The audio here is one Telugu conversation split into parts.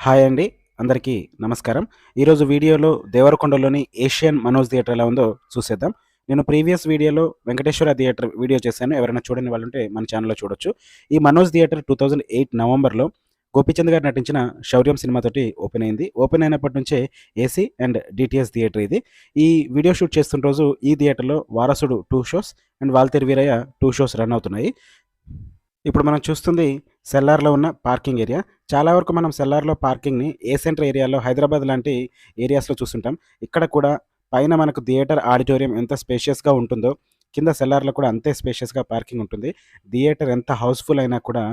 హాయ్ అండి. అందరికీ నమస్కారం. ఈరోజు వీడియోలో దేవరకొండలోని ఏషియన్ మనోజ్ థియేటర్ ఎలా ఉందో చూసేద్దాం. నేను ప్రీవియస్ వీడియోలో వెంకటేశ్వర థియేటర్ వీడియో చేశాను. ఎవరైనా చూడని వాళ్ళుంటే మన ఛానెల్‌లో చూడొచ్చు. ఈ మనోజ్ థియేటర్ 2008 నవంబర్‌లో గోపీచంద్ గారు నటించిన 'శౌర్యం' సినిమాతోటి ఓపెన్ అయింది. ఓపెన్ అయినప్పటి నుంచే ఏసీ అండ్ డీటీఎస్ థియేటర్ ఇది. ఈ వీడియో షూట్ చేస్తున్న రోజు ఈ థియేటర్‌లో 'Varasudu' 2 shows and 'Waltair Veerayya' 2 shows run అవుతున్నాయి. ఇప్పుడు మనం చూస్తుంది సెల్లార్‌లో ఉన్న పార్కింగ్ ఏరియా. చాలా వరకు మనం సెల్లార్‌లో పార్కింగ్‌ని ఏ సెంటర్ ఏరియాలో హైదరాబాద్ లాంటి ఏరియాస్‌లో చూస్తుంటాం. ఇక్కడ కూడా పైన మనకు థియేటర్ ఆడిటోరియం ఎంత స్పేషియస్‌గా ఉంటుందో, కింద సెల్లార్‌లో కూడా అంతే స్పేషియస్‌గా పార్కింగ్ ఉంటుంది. థియేటర్ ఎంత హౌస్‌ఫుల్ అయినా కూడా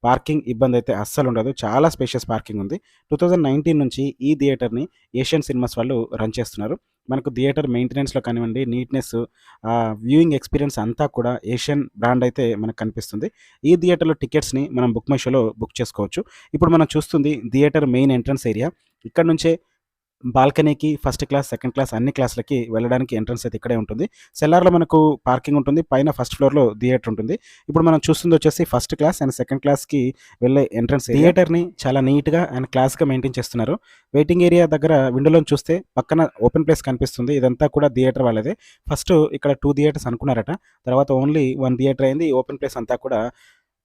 పార్కింగ్ ఇబ్బందయితే అస్సలుండదు. చాలా స్పేషియస్ పార్కింగ్ ఉంది. 2019 నుంచి ఈ థియేటర్‌ని ఏషియన్ సినిమాస్ వాళ్ళు రన్ చేస్తున్నారు. మనకు థియేటర్ మెయింటెనెన్స్‌లో కానివ్వండి, నీట్‌నెస్, వ్యూయింగ్ ఎక్స్‌పీరియన్స్ అంతా కూడా ఏషియన్ బ్రాండ్ అయితే మనకు కనిపిస్తుంది. ఈ థియేటర్‌లో టికెట్స్‌ని మనం బుక్ మై షోలో బుక్ చేసుకోవచ్చు. ఇప్పుడు మనం చూస్తుంది థియేటర్ మెయిన్ ఎంట్రన్స్ ఏరియా. ఇక్కడ నుంచే బాల్కనీకి ఫస్ట్ క్లాస్, సెకండ్ క్లాస్ అన్ని క్లాస్‌లకి వెళ్ళడానికి ఎంట్రన్స్ అయితే ఇక్కడే ఉంటుంది. సెల్లార్‌లో మనకు పార్కింగ్ ఉంటుంది. పైన ఫస్ట్ ఫ్లోర్‌లో థియేటర్ ఉంటుంది. ఇప్పుడు మనం చూస్తుందొచ్చేసి ఫస్ట్ క్లాస్ అండ్ సెకండ్ క్లాస్‌కి వెళ్ళే ఎంట్రన్స్ ఏరియా. థియేటర్‌ని చాలా నీట్‌గా అండ్ క్లాస్‌గా మెయింటైన్ చేస్తున్నారు. వెయిటింగ్ ఏరియా దగ్గర విండోలోంచి చూస్తే పక్కన ఓపెన్ ప్లేస్ కనిపిస్తుంది. ఇదంతా కూడా థియేటర్ వాళ్ళదే. ఫస్ట్ ఇక్కడ 2 థియేటర్స్ అనుకున్నారట. తర్వాత ఓన్లీ 1 థియేటర్ అయింది. ఓపెన్ ప్లేస్ అంతా కూడా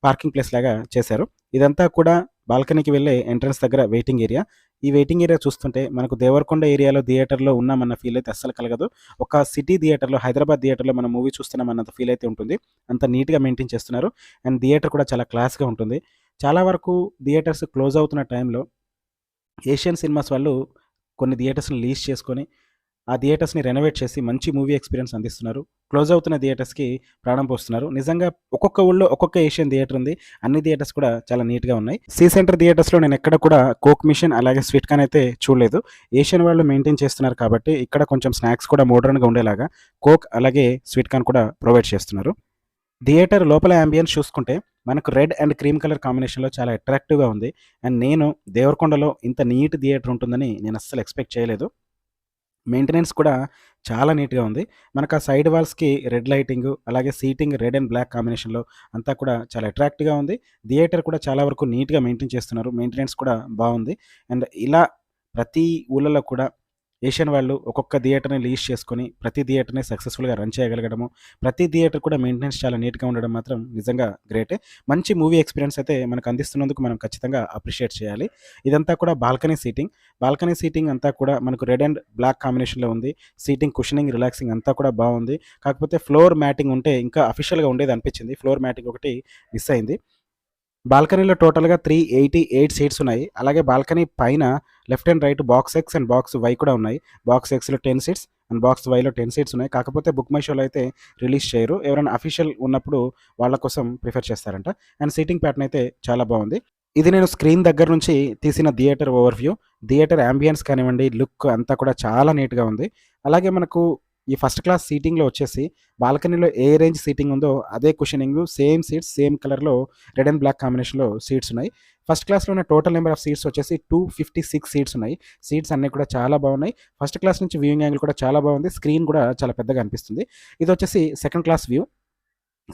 పార్కింగ్ ప్లేస్ లాగా చేశారు. ఇదంతా కూడా బాల్కనీకి వెళ్ళే ఎంట్రన్స్ దగ్గర వెయిటింగ్ ఏరియా. ఈ వెయిటింగ్ ఏరియా చూస్తుంటే మనకు దేవరకొండ ఏరియాలో థియేటర్‌లో ఉన్నామన్న ఫీల్ అయితే అస్సలు కలగదు. ఒక సిటీ థియేటర్‌లో, హైదరాబాద్ థియేటర్‌లో మనం మూవీ చూస్తున్నామన్నంత ఫీల్ అయితే ఉంటుంది. అంత నీట్‌గా మెయింటైన్ చేస్తున్నారు. అండ్ థియేటర్ కూడా చాలా క్లాస్‌గా ఉంటుంది. చాలా వరకు థియేటర్స్ క్లోజ్ అవుతున్న టైంలో ఏషియన్ సినిమాస్ వాళ్ళు కొన్ని థియేటర్స్‌ని లీజ్ చేసుకొని ఆ థియేటర్స్‌ని రెనోవేట్ చేసి మంచి మూవీ ఎక్స్‌పీరియన్స్ అందిస్తున్నారు. క్లోజ్ అవుతున్న థియేటర్స్‌కి ప్రాణం పోస్తున్నారు. నిజంగా ఒక్కొక్క ఊళ్ళో ఒక్కొక్క ఏషియన్ థియేటర్ ఉంది. అన్ని థియేటర్స్ కూడా చాలా నీట్‌గా ఉన్నాయి. సి సెంటర్ థియేటర్స్‌లో నేను ఎక్కడ కూడా కోక్ మిషన్ అలాగే స్వీట్ కార్న్ అయితే చూడలేదు. ఏషియన్ వాళ్ళు మెయింటైన్ చేస్తున్నారు కాబట్టి ఇక్కడ కొంచెం స్నాక్స్ కూడా మోడర్న్‌గా ఉండేలాగా కోక్ అలాగే స్వీట్ కార్న్ కూడా ప్రొవైడ్ చేస్తున్నారు. థియేటర్ లోపల యాంబియన్స్ చూసుకుంటే మనకు రెడ్ అండ్ క్రీమ్ కలర్ కాంబినేషన్‌లో చాలా అట్రాక్టివ్‌గా ఉంది. అండ్ నేను దేవరకొండలో ఇంత నీట్ థియేటర్ ఉంటుందని నేను అస్సలు ఎక్స్‌పెక్ట్ చేయలేదు. మెయింటెనెన్స్ కూడా చాలా నీట్‌గా ఉంది. మనకు ఆ సైడ్ వాల్స్‌కి రెడ్ లైటింగు, అలాగే సీటింగ్ రెడ్ అండ్ బ్లాక్ కాంబినేషన్‌లో అంతా కూడా చాలా అట్రాక్టివ్‌గా ఉంది. థియేటర్ కూడా చాలా వరకు నీట్‌గా మెయింటైన్ చేస్తున్నారు. మెయింటెనెన్స్ కూడా బావుంది. అండ్ ఇలా ప్రతి ఊర్లలో కూడా ఏషియన్ వాళ్ళు ఒక్కొక్క థియేటర్‌ని లీజ్ చేసుకొని, ప్రతి థియేటర్‌ని సక్సెస్‌ఫుల్‌గా రన్ చేయగలగడము, ప్రతి థియేటర్ కూడా మెయింటెనెన్స్ చాలా నీట్‌గా ఉండడం మాత్రం నిజంగా గ్రేటే. మంచి మూవీ ఎక్స్‌పీరియన్స్ అయితే మనకు అందిస్తున్నందుకు మనం ఖచ్చితంగా అప్రిషియేట్ చేయాలి. ఇదంతా కూడా బాల్కనీ సీటింగ్. బాల్కనీ సీటింగ్ అంతా కూడా మనకు రెడ్ అండ్ బ్లాక్ కాంబినేషన్‌లో ఉంది. సీటింగ్, కుషనింగ్, రిలాక్సింగ్ అంతా కూడా బావుంది. కాకపోతే ఫ్లోర్ మ్యాటింగ్ ఉంటే ఇంకా అఫీషియల్‌గా ఉండేదనిపించింది. ఫ్లోర్ మ్యాటింగ్ ఒకటి మిస్ అయింది. బాల్కనీలో టోటల్‌గా 388 సీట్స్ ఉన్నాయి. అలాగే బాల్కనీ పైన left and right box X and box Y కూడా ఉన్నాయి. బాక్స్ ఎక్స్‌లో 10 సీట్స్ అండ్ బాక్స్ వైలో 10 సీట్స్ ఉన్నాయి. కాకపోతే బుక్ మై షోలో అయితే రిలీజ్ చేయరు. ఎవరైనా అఫీషియల్ ఉన్నప్పుడు వాళ్ళ కోసం ప్రిఫర్ చేస్తారంట. అండ్ సీటింగ్ ప్యాటర్న్ అయితే చాలా బావుంది. ఇది నేను స్క్రీన్ దగ్గర నుంచి తీసిన థియేటర్ ఓవర్‌వ్యూ. థియేటర్ యాంబియన్స్ కానివ్వండి, లుక్ అంతా కూడా చాలా నీట్‌గా ఉంది. అలాగే మనకు ఈ ఫస్ట్ క్లాస్ సీటింగ్‌లో వచ్చేసి బాల్కనీలో ఏ రేంజ్ సీటింగ్ ఉందో అదే కుషనింగు, సేమ్ సీట్స్, సేమ్ కలర్‌లో రెడ్ అండ్ బ్లాక్ కాంబినేషన్‌లో సీట్స్ ఉన్నాయి. ఫస్ట్ క్లాస్‌లో ఉన్న టోటల్ నెంబర్ ఆఫ్ సీట్స్ వచ్చేసి 256 సీట్స్ ఉన్నాయి. సీట్స్ అన్నీ కూడా చాలా బాగున్నాయి. ఫస్ట్ క్లాస్ నుంచి వ్యూయింగ్ యాంగిల్ కూడా చాలా బాగుంది. స్క్రీన్ కూడా చాలా పెద్దగా అనిపిస్తుంది. ఇదొచ్చేసి సెకండ్ క్లాస్ వ్యూ.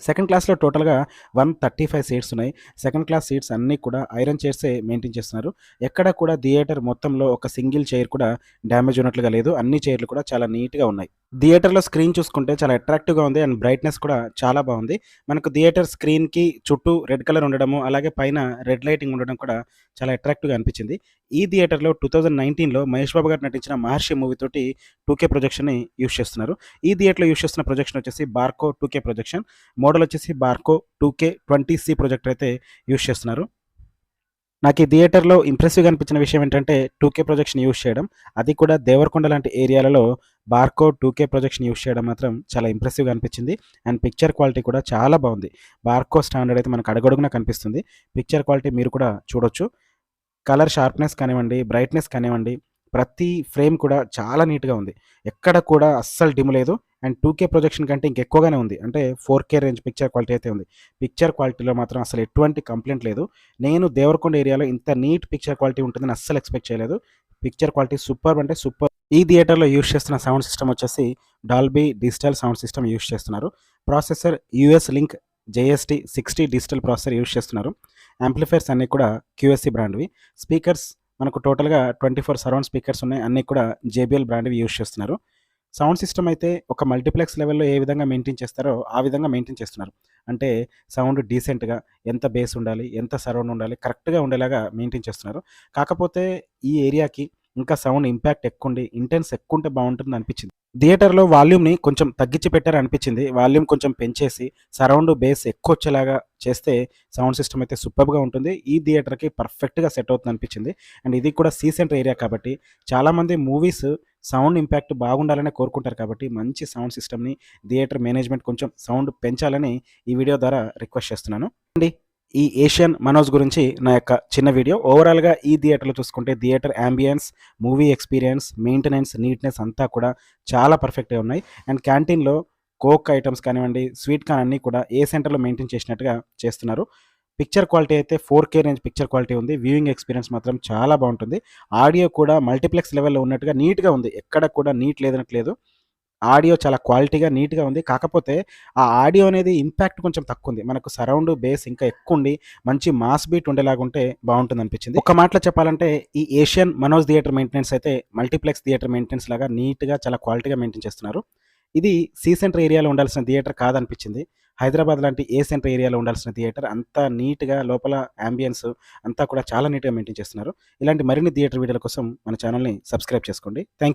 సెకండ్ క్లాస్‌లో టోటల్‌గా 135 సీట్స్ ఉన్నాయి. సెకండ్ క్లాస్ సీట్స్ అన్నీ కూడా ఐరన్ చైర్సే మెయింటైన్ చేస్తున్నారు. ఎక్కడ కూడా థియేటర్ మొత్తంలో ఒక సింగిల్ చైర్ కూడా డ్యామేజ్ ఉన్నట్లుగా లేదు. అన్ని చైర్‌లు కూడా చాలా నీట్‌గా ఉన్నాయి. థియేటర్‌లో స్క్రీన్ చూసుకుంటే చాలా అట్రాక్టివ్‌గా ఉంది అండ్ బ్రైట్‌నెస్ కూడా చాలా బాగుంది. మనకు థియేటర్ స్క్రీన్‌కి చుట్టూ రెడ్ కలర్ ఉండడము, అలాగే పైన రెడ్ లైటింగ్ ఉండడం కూడా చాలా అట్రాక్టివ్‌గా అనిపించింది. ఈ థియేటర్‌లో 2019లో మహేష్ బాబు గారు నటించిన 'మహర్షి' మూవీ తోటి 2కే ప్రొజెక్షన్‌ని యూజ్ చేస్తున్నారు. ఈ థియేటర్‌లో యూజ్ చేస్తున్న ప్రొజెక్షన్ వచ్చేసి బార్కో 2కే ప్రొజెక్షన్. మోడల్ వచ్చేసి బార్కో 2కే 20సి ప్రొజెక్టర్ అయితే యూజ్ చేస్తున్నారు. నాకు ఈ థియేటర్‌లో ఇంప్రెసివ్‌గా అనిపించిన విషయం ఏంటంటే 2కే ప్రొజెక్షన్ యూజ్ చేయడం. అది కూడా దేవరకొండ లాంటి ఏరియాలలో బార్కో 2కే ప్రొజెక్షన్ యూజ్ చేయడం మాత్రం చాలా ఇంప్రెసివ్‌గా అనిపించింది. అండ్ పిక్చర్ క్వాలిటీ కూడా చాలా బాగుంది. బార్కో స్టాండర్డ్ అయితే మనకు అడుగడుగునా కనిపిస్తుంది. పిక్చర్ క్వాలిటీ మీరు కూడా చూడొచ్చు. కలర్ షార్ప్‌నెస్ కానివ్వండి, బ్రైట్‌నెస్ కానివ్వండి, ప్రతి ఫ్రేమ్ కూడా చాలా నీట్‌గా ఉంది. ఎక్కడ కూడా అస్సలు డిమ్ లేదు. అండ్ 2కే ప్రొజెక్షన్ కంటే ఇంకెక్కువగానే ఉంది. అంటే 4కే రేంజ్ పిక్చర్ క్వాలిటీ అయితే ఉంది. పిక్చర్ క్వాలిటీలో మాత్రం అసలు ఎటువంటి కంప్లెయింట్ లేదు. నేను దేవరకొండ ఏరియాలో ఇంత నీట్ పిక్చర్ క్వాలిటీ ఉంటుందని అస్సలు ఎక్స్‌పెక్ట్ చేయలేదు. పిక్చర్ క్వాలిటీ సూపర్బ్ అంటే సూపర్. ఈ థియేటర్‌లో యూజ్ చేస్తున్న సౌండ్ సిస్టమ్ వచ్చేసి Dolby digital sound system use చేస్తున్నారు. Processor US link JST 60 digital processor use చేస్తున్నారు. యాంప్లిఫైయర్స్ అన్నీ కూడా క్యూఎస్‌సి బ్రాండ్‌వి. స్పీకర్స్ మనకు టోటల్‌గా 24 సరౌండ్ స్పీకర్స్ ఉన్నాయి. అన్నీ కూడా జేబీఎల్ బ్రాండ్‌వి యూజ్ చేస్తున్నారు. సౌండ్ సిస్టమ్ అయితే ఒక మల్టీప్లెక్స్ లెవెల్‌లో ఏ విధంగా మెయింటైన్ చేస్తారో, ఆ విధంగా మెయింటైన్ చేస్తున్నారు. అంటే సౌండ్ డీసెంట్‌గా ఎంత బేస్ ఉండాలి, ఎంత సరౌండ్ ఉండాలి, కరెక్ట్‌గా ఉండేలాగా మెయింటైన్ చేస్తున్నారు. కాకపోతే ఈ ఏరియాకి ఇంకా సౌండ్ ఇంపాక్ట్ ఎక్కువుండి, ఇంటెన్స్ ఎక్కువుంటే బావుంటుందనిపించింది. థియేటర్‌లో వాల్యూమ్‌ని కొంచెం తగ్గించి పెట్టారనిపించింది. వాల్యూమ్ కొంచెం పెంచేసి, సరౌండ్, బేస్ ఎక్కువొచ్చేలాగా చేస్తే సౌండ్ సిస్టమ్ అయితే సూపర్బ్‌గా ఉంటుంది. ఈ థియేటర్‌కి పర్ఫెక్ట్‌గా సెట్ అవుతుందనిపించింది. అండ్ ఇది కూడా సి సెంటర్ ఏరియా కాబట్టి చాలామంది మూవీస్ సౌండ్ ఇంపాక్ట్ బాగుండాలనే కోరుకుంటారు కాబట్టి, మంచి సౌండ్ సిస్టమ్‌ని థియేటర్ మేనేజ్మెంట్ కొంచెం సౌండ్ పెంచాలని ఈ వీడియో ద్వారా రిక్వెస్ట్ చేస్తున్నాను. అండి ఈ ఏషియన్ మనోజ్ గురించి నా యొక్క చిన్న వీడియో. ఓవరాల్‌గా ఈ థియేటర్‌లో చూసుకుంటే theatre ambience, movie experience, maintenance, neatness అంతా కూడా చాలా పర్ఫెక్ట్‌గా ఉన్నాయి. అండ్ క్యాంటీన్‌లో కోక్ ఐటెమ్స్ కానివ్వండి, స్వీట్ కార్న్ అన్నీ కూడా ఏ సెంటర్‌లో మెయింటైన్ చేసినట్టుగా చేస్తున్నారు. పిక్చర్ క్వాలిటీ అయితే 4K రేంజ్ పిక్చర్ క్వాలిటీ ఉంది. వ్యూయింగ్ ఎక్స్‌పీరియన్స్ మాత్రం చాలా బావుంటుంది. ఆడియో కూడా మల్టీప్లెక్స్ లెవెల్‌లో ఉన్నట్టుగా నీట్‌గా ఉంది. ఎక్కడ కూడా నీట్ లేదనట్లేదు. ఆడియో చాలా క్వాలిటీగా, నీట్‌గా ఉంది. కాకపోతే ఆ ఆడియో అనేది ఇంపాక్ట్ కొంచెం తక్కువుంది. మనకు సరౌండ్, బేస్ ఇంకా ఎక్కువుండి మంచి మాస్ బీట్ ఉండేలాగుంటే బావుంటుందనిపించింది. ఒక్క మాటలో చెప్పాలంటే ఈ ఏషియన్ మనోజ్ థియేటర్ మెయింటెనెన్స్ అయితే మల్టీప్లెక్స్ థియేటర్ మెయింటెనెన్స్ లాగా నీట్‌గా చాలా క్వాలిటీగా మెయింటైన్ చేస్తున్నారు. ఇది సి సెంటర్ ఏరియాలో ఉండాల్సిన థియేటర్ కాదనిపించింది. హైదరాబాద్ లాంటి ఏ సెంటర్ ఏరియాలో ఉండాల్సిన థియేటర్ అంతా నీట్‌గా లోపల యాంబియన్స్ అంతా కూడా చాలా నీట్‌గా మెయింటైన్ చేస్తున్నారు. ఇలాంటి మరిన్ని థియేటర్ వీడియోల కోసం మన ఛానెల్‌ని సబ్స్క్రైబ్ చేసుకోండి. థాంక్